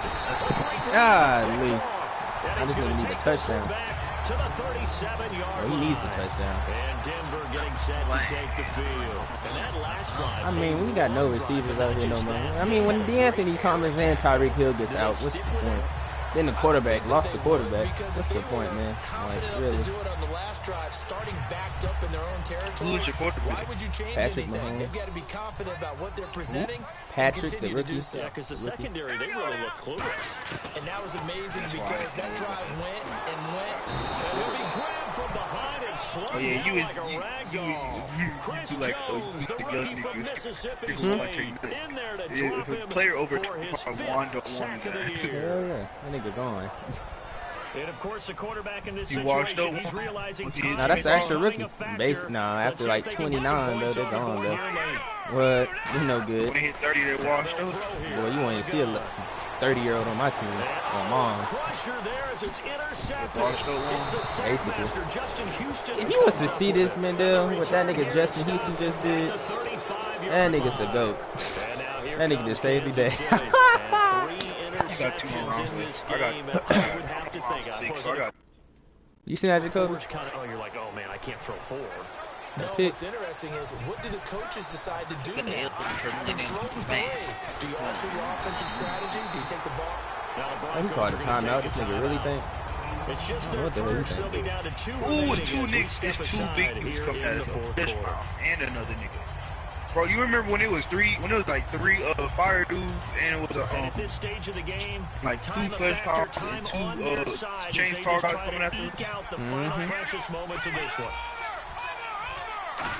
Golly. I just gonna need a touchdown. To the 37-yard he needs a touchdown. And Denver getting set to take the field. And that last drive. I mean, we got no receivers out here no more. I mean, when DeAnthony Thomas and Tyreek Hill gets out, what's the point? Then the quarterback lost the quarterback. What's the point, man? Like, really? To do it on the last drive, starting backed up in their own territory. Who's your quarterback? Why would you change Patrick anything? Mahomes. They've got to be confident about what they're presenting. Patrick, and the rookie. to do so. Yeah, because the secondary, they really look clueless. And that was amazing because that drive went and went. And he'll be grabbed from behind, Oh yeah, you like the rookie from Mississippi State in there to drop him player over for his fifth sack of the Hell year. yeah, that nigga gone. And of course, the quarterback in this washed situation, up. he's realizing Nah, time that's is actual becoming rookie. a factor. After like 29, though, they're gone, though. What? What? You no good. When they hit 30, they washed up. Boy, you want to see a 30-year-old on my team. My mom. Crusher there as it's intercepted. Washed up. It's the sackmaster, Justin Houston. If you was to see this, Mendel, what that nigga Justin Houston just did, that nigga's a goat. That nigga just saved the day. Interceptions in this game. I would have to think. You seen that, Jacoby? Oh, you're like, oh man, I can't throw four. No, what's interesting is what do the coaches decide to do now? Throw three. Do you alter your offensive strategy? Do you take the ball? He called a timeout. This nigga really think. It's just their What the hell you first. They'll be down to two Ooh, remaining two as we niggas, step there's two aside big here dudes coming in out the of fourth this quarter. round, and another nigga. Bro, you remember when it was like three fire dudes, and it was And at this stage of the game, like two time flash factor, pops time and on two their side as chain they car just guys try coming to after eke out the final precious moments of this one.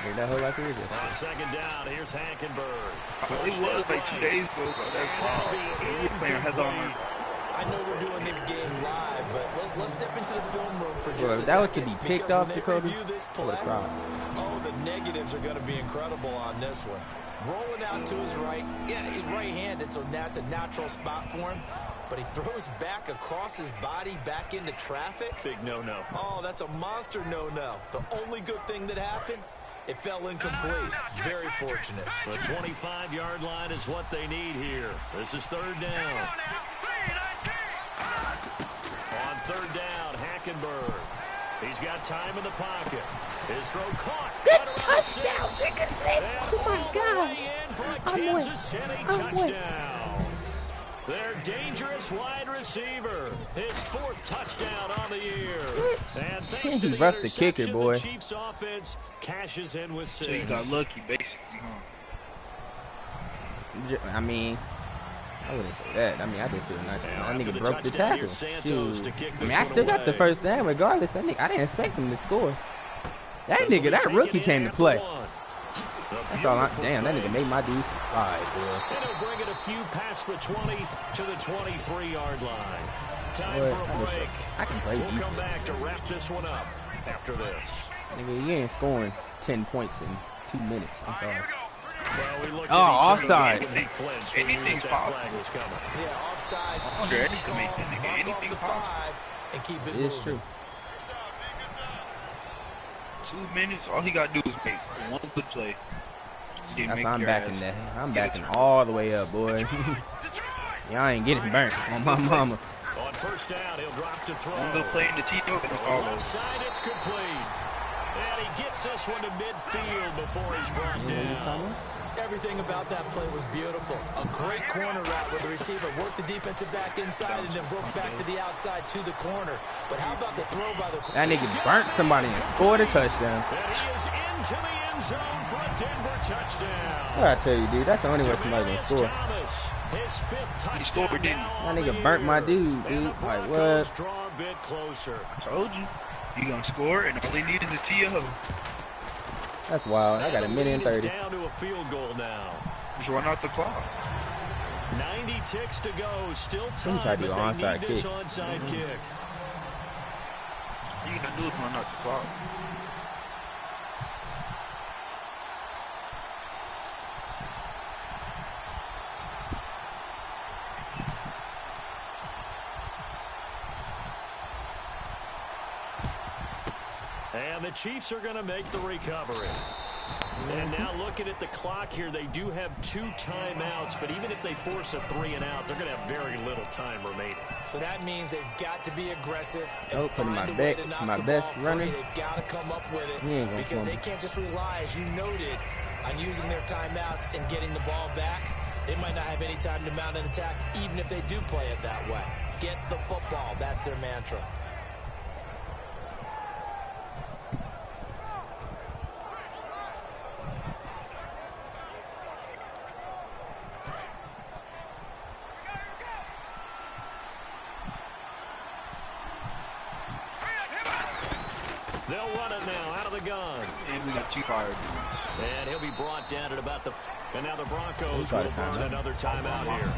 Make that whole like it is. On second down, here's Hackenberg. It was like 2 days ago, bro. That's wild. We were playing heads on. I know we're doing this game live, but let's step into the film room for just Bro, a if that was second. to be picked Because off, when they Jacoby, review this I would've play, cried. oh, the negatives are going to be incredible on this one. Rolling out to his right. Yeah, he's right-handed, so that's a natural spot for him. But he throws back across his body back into traffic. Big no-no. Oh, that's a monster no-no. The only good thing that happened, it fell incomplete. Very fortunate. The 25-yard line is what they need here. This is third down. On third down, Hackenberg. He's got time in the pocket. His throw caught. Good touchdown, nigga. Oh my God. Kansas City touchdown. Their dangerous wide receiver. His fourth touchdown on the year. And thanks to He the roughed the kicker, interception, boy. the Chiefs offense cashes in with 6. So you got lucky, basically, huh? I mean, I wouldn't say that. I mean, I just feel nice. That nigga broke the tackle. Shoot. I mean, I still got the first down regardless. I didn't expect him to score. That nigga, that rookie came to play. That's all damn, that nigga made my dudes slide, boy. And he'll bring it a few past the 20 to the 23-yard line. Time Boy, for a break. I can play We'll defense. come back to wrap this one up after this. Nigga, you ain't scoring 10 points in 2 minutes. I'm sorry. Well, we looked Oh, at each other offside. and we flinched when we knew Anything's that possible. flag was coming. Yeah, offsides. I wonder Easy anything call. make that nigga Mark off anything the possible. 5 and keep it It's moving. true. 2 minutes, all he got to do is make one good play. That's why I'm backing that. I'm backing all the way up, boy. Y'all ain't getting burnt on my mama. On first down, he'll drop to throw. One good play in the Tito and it's all Left over. side, it's complete. And he gets this one to midfield before he's brought down. Everything about that play was beautiful. A great corner route where the receiver worked the defensive back inside and then broke back to the outside to the corner. But how about the throw by the That nigga burnt somebody and scored a touchdown. And he is into the end zone for a Denver touchdown. What I tell you, dude, that's the only way somebody gonna score. Thomas, his fifth touchdown. He scored, didn't he? now That on nigga the burnt year. my dude, And dude. the Like, Broncos what? draw a bit closer. I told you. You gonna score, and all they need is a TO. That's wild. I got a minute and The lead is 30. down to a field goal now. Just run out the clock. 90 ticks to go. Still Let me time, try to do but an they onside need this kick. onside kick. All you gotta do is run out the clock. And the Chiefs are going to make the recovery. And now looking at the clock here, they do have 2 timeouts, but even if they force a 3 and out, they're going to have very little time remaining. So that means they've got to be aggressive. Oh, And putting find my a way back- to knock my the best ball runner. free. They've got to come up with it He ain't gonna because they fumble. can't just rely, as you noted, on using their timeouts and getting the ball back. They might not have any time to mount an attack, even if they do play it that way. Get the football. That's their mantra. They'll run it now out of the gun. And we got 2 fire dudes. And he'll be brought down at about the... And now the Broncos will burn another timeout here.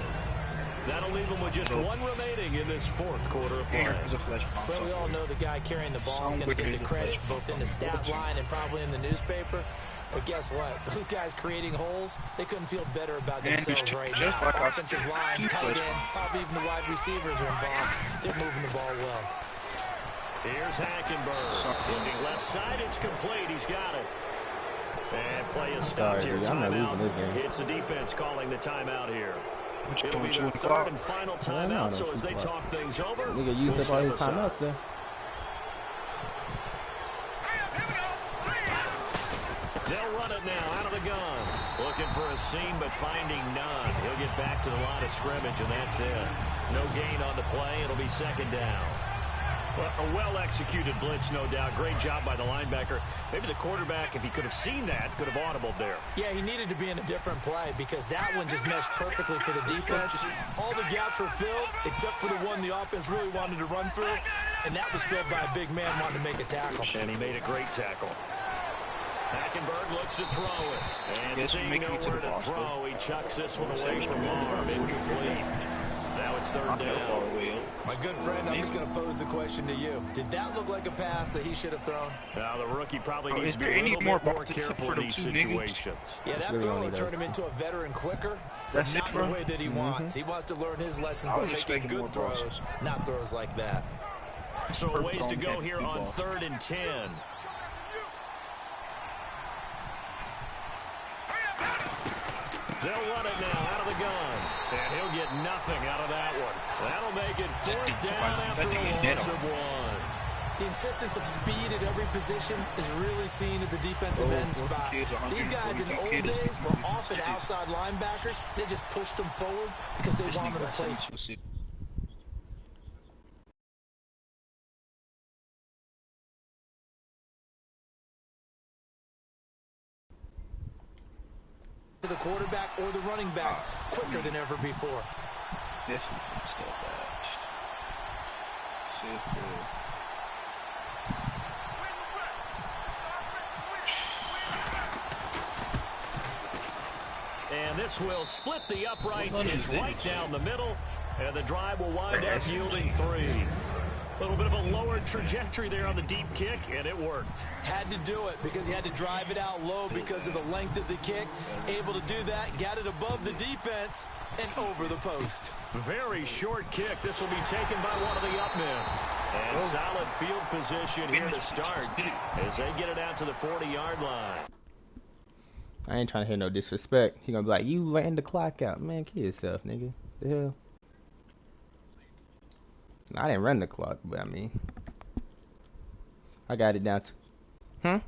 That'll leave them with just 1 remaining in this 4th quarter of play. Well, we all know the guy carrying the ball is going to get the credit both in the stat line and probably in the newspaper. But guess what? Those guys creating holes, they couldn't feel better about themselves right now. Offensive lines, tight end, probably even the wide receivers are involved. They're moving the ball well. Here's Hackenberg. Looking left side, it's complete. He's got it. And play is stopped here. Timeout. It's the defense calling the timeout here. It'll be their 3rd and final timeout, so as they talk things over, nigga used up all his timeouts there. They'll run it now out of the gun. Looking for a seam, but finding none. He'll get back to the line of scrimmage, and that's it. No gain on the play. It'll be 2nd down. Well, a well-executed blitz, no doubt. Great job by the linebacker. Maybe the quarterback, if he could have seen that, could have audibled there. Yeah, he needed to be in a different play because that one just meshed perfectly for the defense. All the gaps were filled except for the one the offense really wanted to run through, and that was filled by a big man wanting to make a tackle. And he made a great tackle. Hackenberg looks to throw it. And seeing nowhere to throw, he chucks this one away from arm. Incomplete. Now it's 3rd down. My good friend, I'm just going to pose the question to you. Did that look like a pass that he should have thrown? Now the rookie probably needs to be a little bit more careful in these situations. Yeah, that throw will turn him into a veteran quicker, but not in the way that he wants. He wants to learn his lessons by making good throws, not throws like that. So a ways to go here on 3rd and 10. They'll run it now out of the gun. And he'll get nothing out of that one. That'll make it 4th down after a loss of 1. The insistence of speed at every position is really seen at the defensive end spot. These guys in the old days were often outside linebackers. They just pushed them forward because they wanted to play. To the quarterback or the running backs quicker than ever before. This is some stuff And this will split the uprights. It's right down the middle, and the drive will wind up yielding 3. A little bit of a lower trajectory there on the deep kick, and it worked. Had to do it because he had to drive it out low because of the length of the kick. Able to do that, got it above the defense, and over the post. Very short kick. This will be taken by one of the up men. And solid field position here to start as they get it out to the 40-yard line. I ain't trying to hear no disrespect. He gonna be like, you ran the clock out. Man, kill yourself, nigga. The hell? I didn't run the clock, but I mean, I got it down to.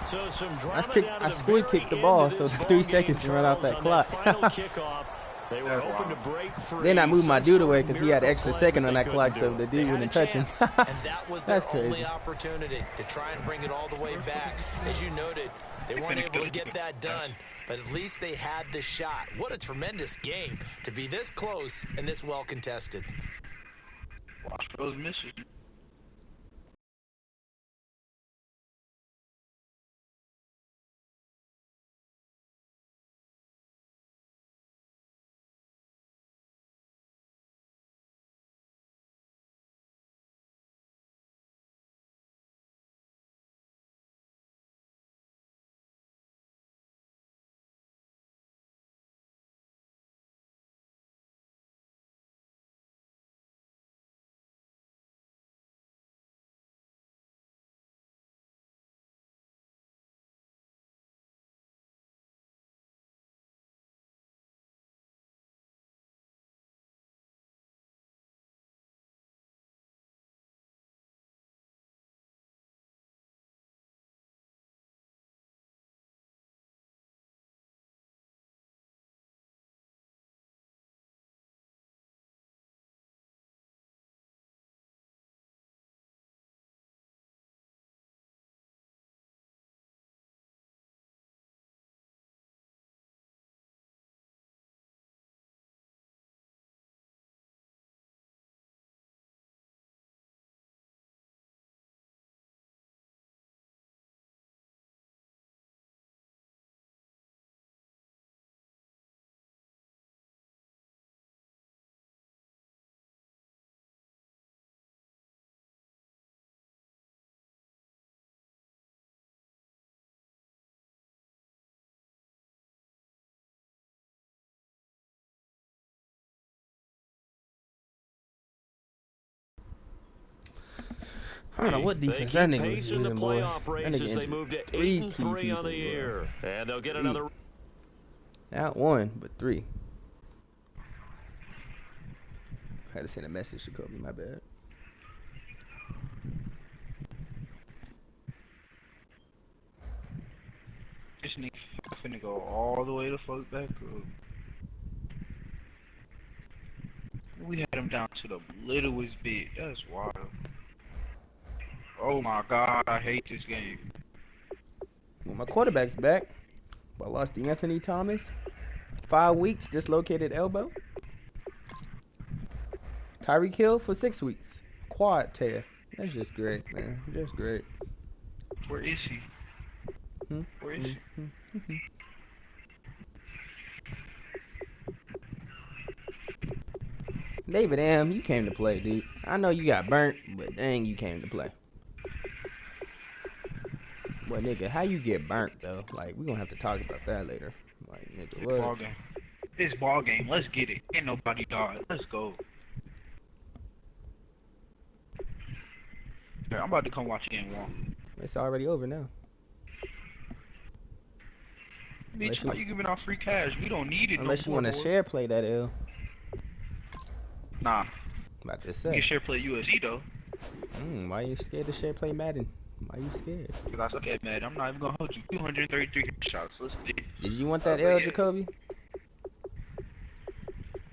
So some drama down I squid kicked the ball, so 3 seconds to run out that clock. They were open to break free. Then I moved my dude away because he had an extra second on that clock, so the dude wouldn't touch him. And that was their That's crazy. only opportunity to try and bring it all the way back. As you noted, they weren't able to get that done, but at least they had the shot. What a tremendous game to be this close and this well contested. Watch those misses. I don't know what defense that nigga was using, boy. That nigga they moved to 3 8-3 on the people, year, and they'll get another. Not 1, but 3. Had to send a message to Kobe. My bad. This nigga finna go all the way the fuck back up. We had him down to the littlest bit. That's wild. Oh my god, I hate this game. Well, my quarterback's back. But I lost Anthony Thomas. 5 weeks, dislocated elbow. Tyreek Hill for 6 weeks. Quad tear. That's just great, man. Just great. Where is he? Where is he? David M., you came to play, dude. I know you got burnt, but dang, you came to play. Well, nigga, how you get burnt, though? Like, we gonna have to talk about that later. Like, nigga, what? Ball game. This ball game, let's get it. Ain't nobody died. Let's go. Yeah, I'm about to come watch game 1. It's already over now. Bitch, how you giving out free cash? We don't need it. Unless you want to share play that L. Nah. About to You say. can share play USC though. Why you scared to share play Madden? Why you scared? Because I suck at Madden. I'm not even gonna hold you. 233 shots. Let's do it. Did you want that L, yeah. Jacoby?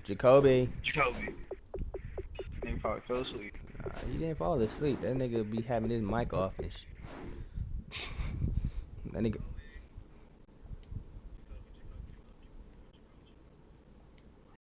Jacoby. Nigga probably fell asleep. Nah, he didn't fall asleep. That nigga be having his mic off and shit. That nigga.